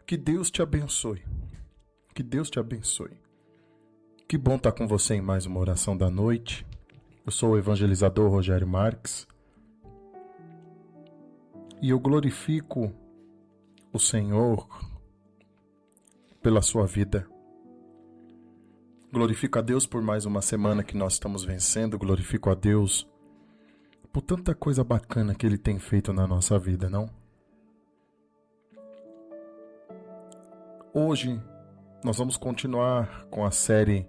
Que Deus te abençoe. Que Deus te abençoe. Que bom estar com você em mais uma oração da noite. Eu sou o evangelizador Rogério Marques. E eu glorifico o Senhor pela sua vida. Glorifico a Deus por mais uma semana que nós estamos vencendo. Glorifico a Deus por tanta coisa bacana que Ele tem feito na nossa vida, não? Hoje nós vamos continuar com a série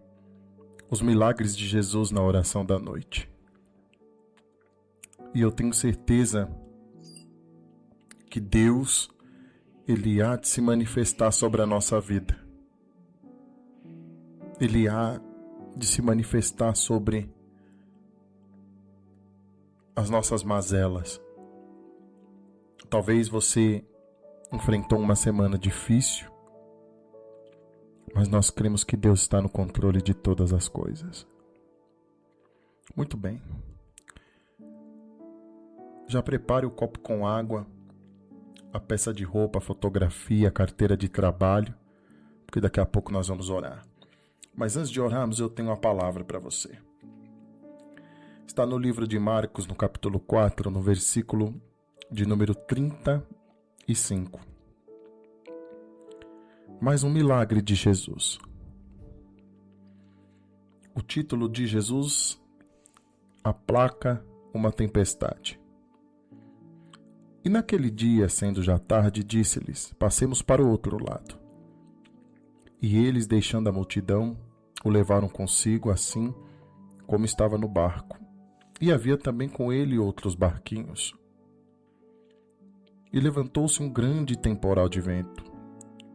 Os Milagres de Jesus na Oração da Noite. E eu tenho certeza que Deus, Ele há de se manifestar sobre a nossa vida. Ele há de se manifestar sobre as nossas mazelas. Talvez você enfrentou uma semana difícil, mas nós cremos que Deus está no controle de todas as coisas. Muito bem. Já prepare o copo com água, a peça de roupa, a fotografia, a carteira de trabalho, porque daqui a pouco nós vamos orar. Mas antes de orarmos, eu tenho uma palavra para você. Está no livro de Marcos, no capítulo 4, no versículo de número 35. Mais um milagre de Jesus. O título de Jesus aplaca uma tempestade. E naquele dia, sendo já tarde, disse-lhes: passemos para o outro lado. E eles, deixando a multidão, o levaram consigo, assim como estava no barco. E havia também com ele outros barquinhos. E levantou-se um grande temporal de vento,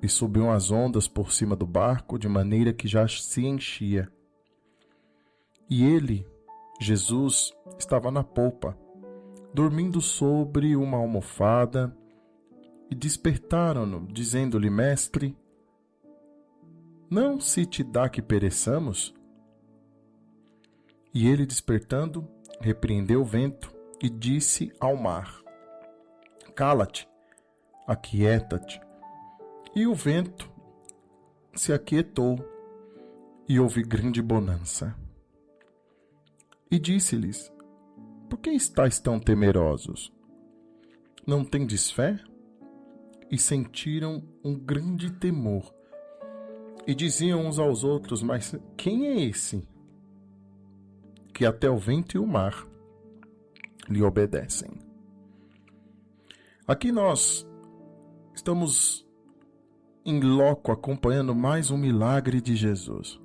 e subiam as ondas por cima do barco, de maneira que já se enchia. E ele, Jesus, estava na polpa, dormindo sobre uma almofada, e despertaram-no, dizendo-lhe: Mestre, não se te dá que pereçamos? E ele, despertando, repreendeu o vento e disse ao mar: Cala-te, aquieta-te. E o vento se aquietou, e houve grande bonança. E disse-lhes: Por que estáis tão temerosos? Não tendes fé? E sentiram um grande temor. E diziam uns aos outros: Mas quem é esse que até o vento e o mar lhe obedecem? Aqui nós estamos em loco acompanhando mais um milagre de Jesus.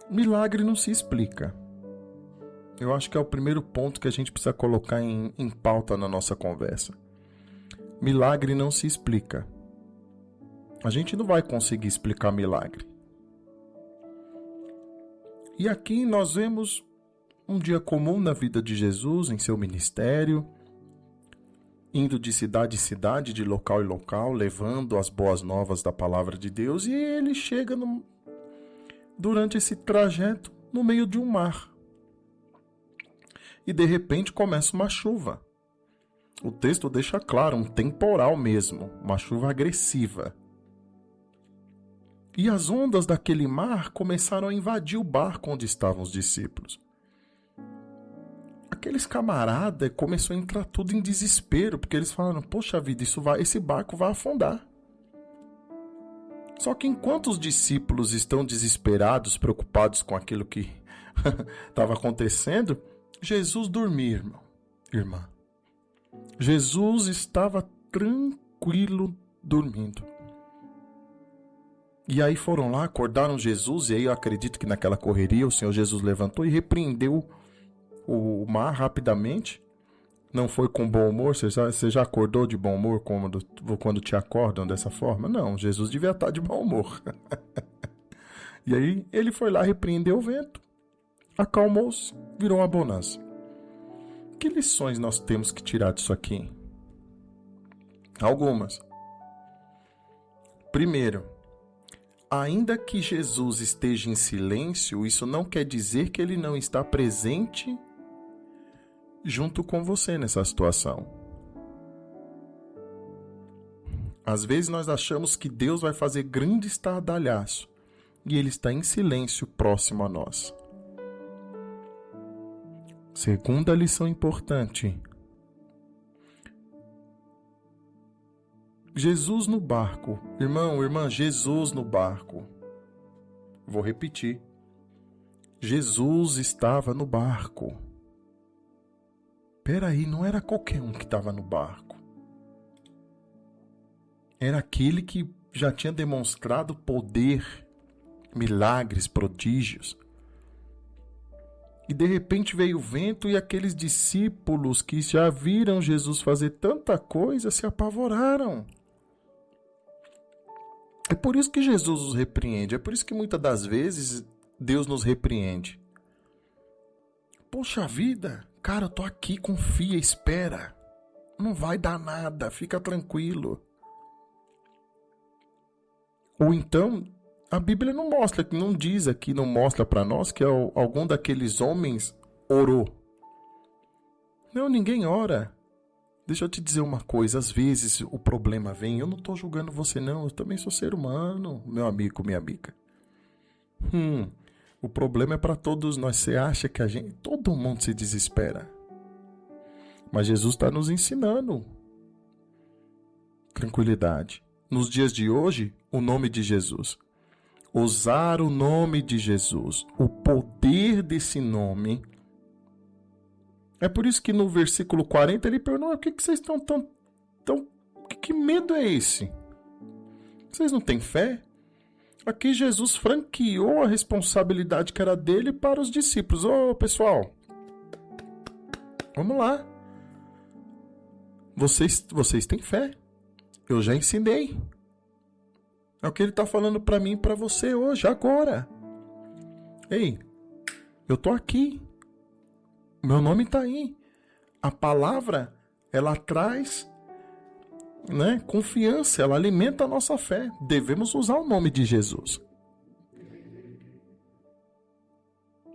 Milagre não se explica. Eu acho que é o primeiro ponto que a gente precisa colocar em pauta na nossa conversa. Milagre não se explica. A gente não vai conseguir explicar milagre. E aqui nós vemos um dia comum na vida de Jesus, em seu ministério, indo de cidade em cidade, de local em local, levando as boas novas da palavra de Deus, e ele chega durante esse trajeto no meio de um mar. E de repente começa uma chuva. O texto deixa claro, um temporal mesmo, uma chuva agressiva. E as ondas daquele mar começaram a invadir o barco onde estavam os discípulos. Aqueles camaradas começaram a entrar tudo em desespero, porque eles falaram: poxa vida, esse barco vai afundar. Só que enquanto os discípulos estão desesperados, preocupados com aquilo que estava acontecendo, Jesus dormia, irmã. Jesus estava tranquilo dormindo. E aí foram lá, acordaram Jesus, e aí eu acredito que naquela correria o Senhor Jesus levantou e repreendeu o mar rapidamente. Não foi com bom humor. Você já acordou de bom humor quando te acordam dessa forma? Não, Jesus devia estar de bom humor. E aí ele foi lá, repreendeu o vento, acalmou-se, virou uma bonança. Que lições nós temos que tirar disso aqui? Algumas. Primeiro, ainda que Jesus esteja em silêncio, isso não quer dizer que ele não está presente junto com você nessa situação. Às vezes nós achamos que Deus vai fazer grande estardalhaço e Ele está em silêncio próximo a nós. Segunda lição importante. Jesus no barco. Irmão, irmã, Jesus no barco. Vou repetir. Jesus estava no barco. Peraí, não era qualquer um que estava no barco. Era aquele que já tinha demonstrado poder, milagres, prodígios. E de repente veio o vento e aqueles discípulos que já viram Jesus fazer tanta coisa se apavoraram. É por isso que Jesus os repreende. É por isso que muitas das vezes Deus nos repreende. Poxa vida, cara, eu tô aqui, confia, espera. Não vai dar nada, fica tranquilo. Ou então, a Bíblia não mostra, não diz aqui, não mostra para nós que algum daqueles homens orou. Não, ninguém ora. Deixa eu te dizer uma coisa, às vezes o problema vem, eu não estou julgando você não, eu também sou ser humano, meu amigo, minha amiga. O problema é para todos nós, você acha que todo mundo se desespera. Mas Jesus está nos ensinando tranquilidade. Nos dias de hoje, o nome de Jesus. Usar o nome de Jesus, o poder desse nome. É por isso que no versículo 40 ele pergunta: o que vocês estão tão... Que medo é esse? Vocês não têm fé? Aqui Jesus franqueou a responsabilidade que era dele para os discípulos. Ô, pessoal, vamos lá. Vocês têm fé. Eu já ensinei. É o que ele está falando para mim e para você hoje, agora. Ei, eu tô aqui. Meu nome está aí. A palavra, ela traz, confiança, ela alimenta a nossa fé. Devemos usar o nome de Jesus.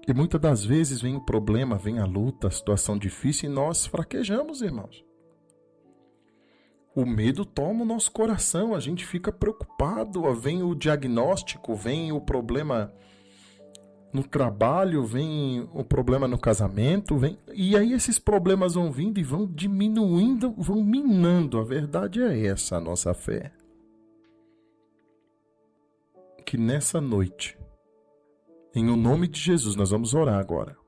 E muitas das vezes vem o problema, vem a luta, a situação difícil e nós fraquejamos, irmãos. O medo toma o nosso coração, a gente fica preocupado, vem o diagnóstico, vem o problema no trabalho, vem o problema no casamento, e aí esses problemas vão vindo e vão diminuindo, vão minando. A verdade é essa, a nossa fé. Que nessa noite, em o nome de Jesus, nós vamos orar agora.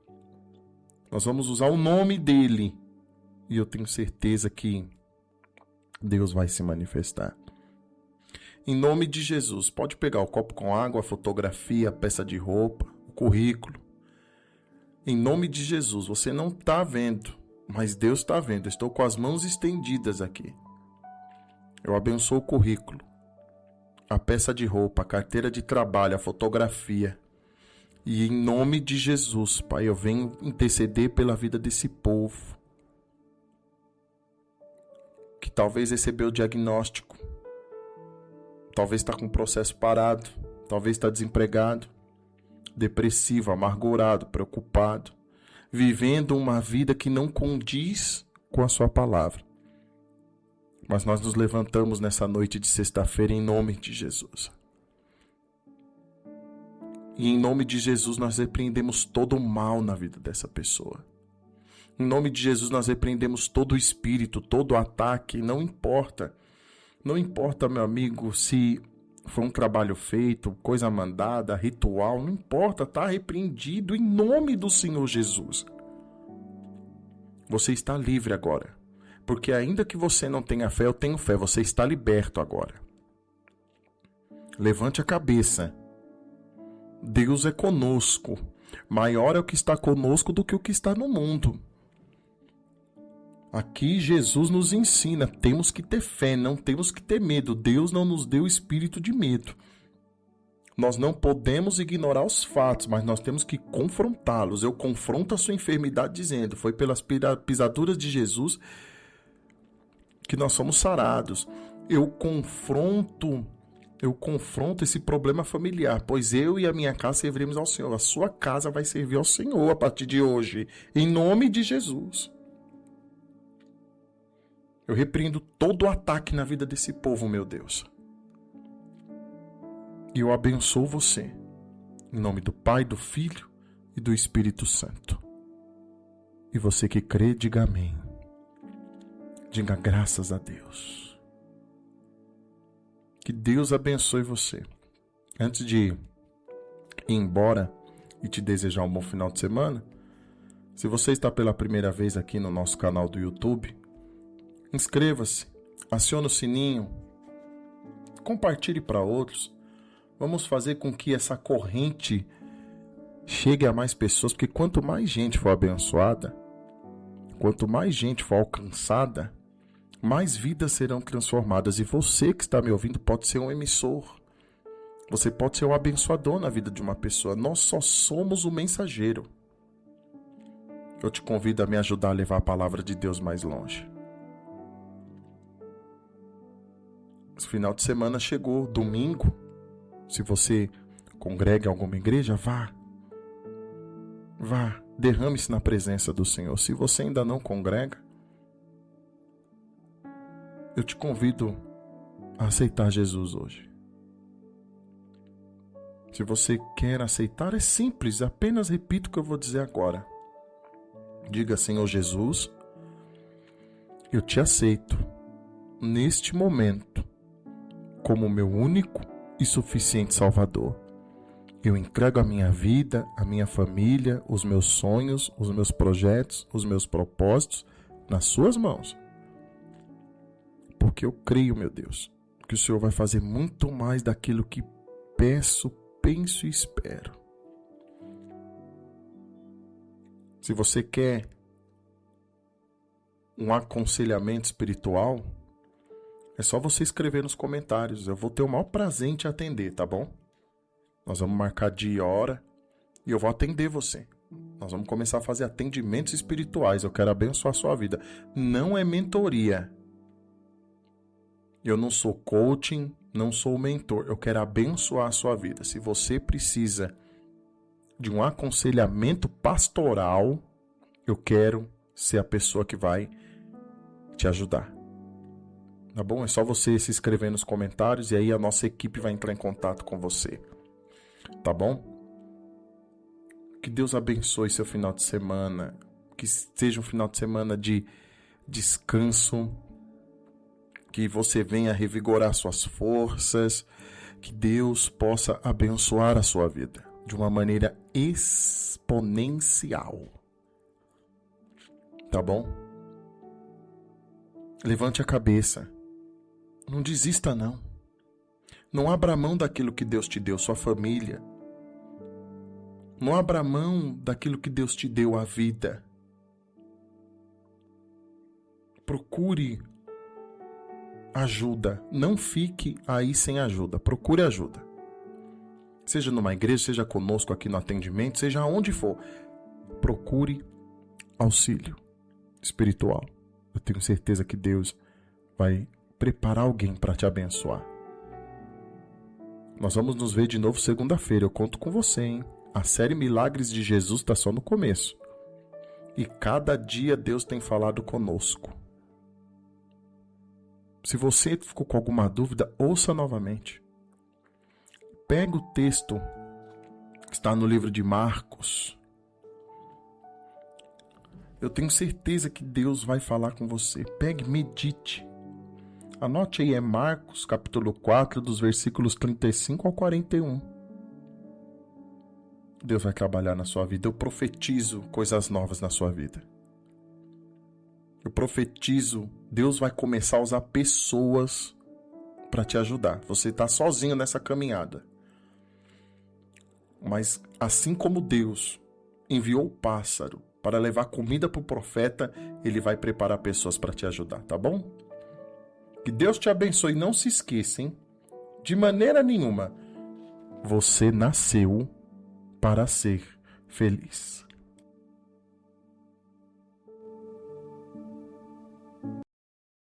Nós vamos usar o nome dele. E eu tenho certeza que Deus vai se manifestar. Em nome de Jesus, pode pegar o copo com água, a fotografia, a peça de roupa, o currículo. Em nome de Jesus, você não está vendo, mas Deus está vendo. Eu estou com as mãos estendidas aqui. Eu abençoo o currículo, a peça de roupa, a carteira de trabalho, a fotografia. E em nome de Jesus, Pai, eu venho interceder pela vida desse povo que talvez recebeu o diagnóstico, talvez está com o processo parado, talvez está desempregado, depressivo, amargurado, preocupado, vivendo uma vida que não condiz com a sua palavra. Mas nós nos levantamos nessa noite de sexta-feira em nome de Jesus. E em nome de Jesus nós repreendemos todo o mal na vida dessa pessoa. Em nome de Jesus nós repreendemos todo o espírito, todo o ataque, não importa. Não importa, meu amigo, se foi um trabalho feito, coisa mandada, ritual, não importa, está repreendido em nome do Senhor Jesus. Você está livre agora, porque ainda que você não tenha fé, eu tenho fé, você está liberto agora. Levante a cabeça. Deus é conosco. Maior é o que está conosco do que o que está no mundo. Aqui Jesus nos ensina, temos que ter fé, não temos que ter medo. Deus não nos deu espírito de medo. Nós não podemos ignorar os fatos, mas nós temos que confrontá-los. Eu confronto a sua enfermidade dizendo, foi pelas pisaduras de Jesus que nós somos sarados. Eu confronto esse problema familiar, pois eu e a minha casa serviremos ao Senhor. A sua casa vai servir ao Senhor a partir de hoje, em nome de Jesus. Eu repreendo todo o ataque na vida desse povo, meu Deus. E eu abençoo você. Em nome do Pai, do Filho e do Espírito Santo. E você que crê, diga amém. Diga graças a Deus. Que Deus abençoe você. Antes de ir embora e te desejar um bom final de semana, se você está pela primeira vez aqui no nosso canal do YouTube, inscreva-se, acione o sininho, compartilhe para outros. Vamos fazer com que essa corrente chegue a mais pessoas, porque quanto mais gente for abençoada, quanto mais gente for alcançada, mais vidas serão transformadas. E você que está me ouvindo pode ser um emissor. Você pode ser um abençoador na vida de uma pessoa. Nós só somos o mensageiro. Eu te convido a me ajudar a levar a palavra de Deus mais longe. Esse final de semana chegou, domingo. Se você congrega em alguma igreja, vá, derrame-se na presença do Senhor. Se você ainda não congrega, eu te convido a aceitar Jesus hoje. Se você quer aceitar, é simples, apenas repita o que eu vou dizer agora. Diga: Senhor Jesus, eu te aceito neste momento como meu único e suficiente Salvador. Eu entrego a minha vida, a minha família, os meus sonhos, os meus projetos, os meus propósitos nas suas mãos. Porque eu creio, meu Deus, que o Senhor vai fazer muito mais daquilo que peço, penso e espero. Se você quer um aconselhamento espiritual, é só você escrever nos comentários. Eu vou ter o maior prazer em te atender, tá bom? Nós vamos marcar dia e hora e eu vou atender você. Nós vamos começar a fazer atendimentos espirituais. Eu quero abençoar a sua vida. Não é mentoria. Eu não sou coaching, não sou mentor. Eu quero abençoar a sua vida. Se você precisa de um aconselhamento pastoral, eu quero ser a pessoa que vai te ajudar. Tá bom? É só você se inscrever nos comentários e aí a nossa equipe vai entrar em contato com você. Tá bom? Que Deus abençoe seu final de semana. Que seja um final de semana de descanso. Que você venha revigorar suas forças. Que Deus possa abençoar a sua vida de uma maneira exponencial. Tá bom? Levante a cabeça. Não desista, não. Não abra mão daquilo que Deus te deu, sua família. Não abra mão daquilo que Deus te deu, a vida. Procure ajuda. Não fique aí sem ajuda. Procure ajuda. Seja numa igreja, seja conosco aqui no atendimento, seja onde for. Procure auxílio espiritual. Eu tenho certeza que Deus vai preparar alguém para te abençoar. Nós vamos nos ver de novo segunda-feira. Eu conto com você, hein? A série Milagres de Jesus está só no começo. E cada dia Deus tem falado conosco. Se você ficou com alguma dúvida, ouça novamente. Pega o texto que está no livro de Marcos. Eu tenho certeza que Deus vai falar com você. Pegue, medite. Anote aí, é Marcos, capítulo 4, dos versículos 35 ao 41. Deus vai trabalhar na sua vida. Eu profetizo coisas novas na sua vida. Eu profetizo, Deus vai começar a usar pessoas para te ajudar. Você está sozinho nessa caminhada. Mas assim como Deus enviou o pássaro para levar comida para o profeta, Ele vai preparar pessoas para te ajudar, tá bom? Que Deus te abençoe. Não se esqueça, hein? De maneira nenhuma, você nasceu para ser feliz.